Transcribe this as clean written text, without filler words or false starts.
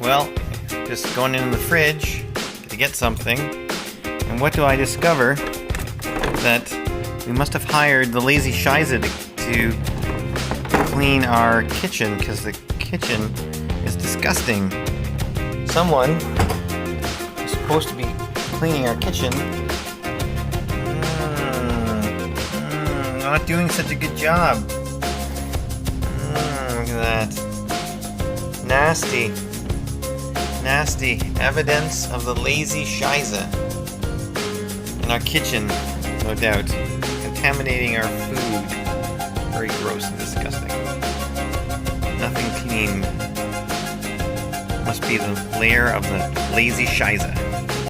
Well, just going in the fridge to get something, and what do I discover? That we must have hired the lazy Scheisse to clean our kitchen, because the kitchen is disgusting. Someone is supposed to be cleaning our kitchen. Not doing such a good job. Look at that. Nasty evidence of the lazy Scheisse in our kitchen, no doubt, contaminating our food. Very gross and disgusting. Nothing clean. Must be the lair of the lazy Scheisse.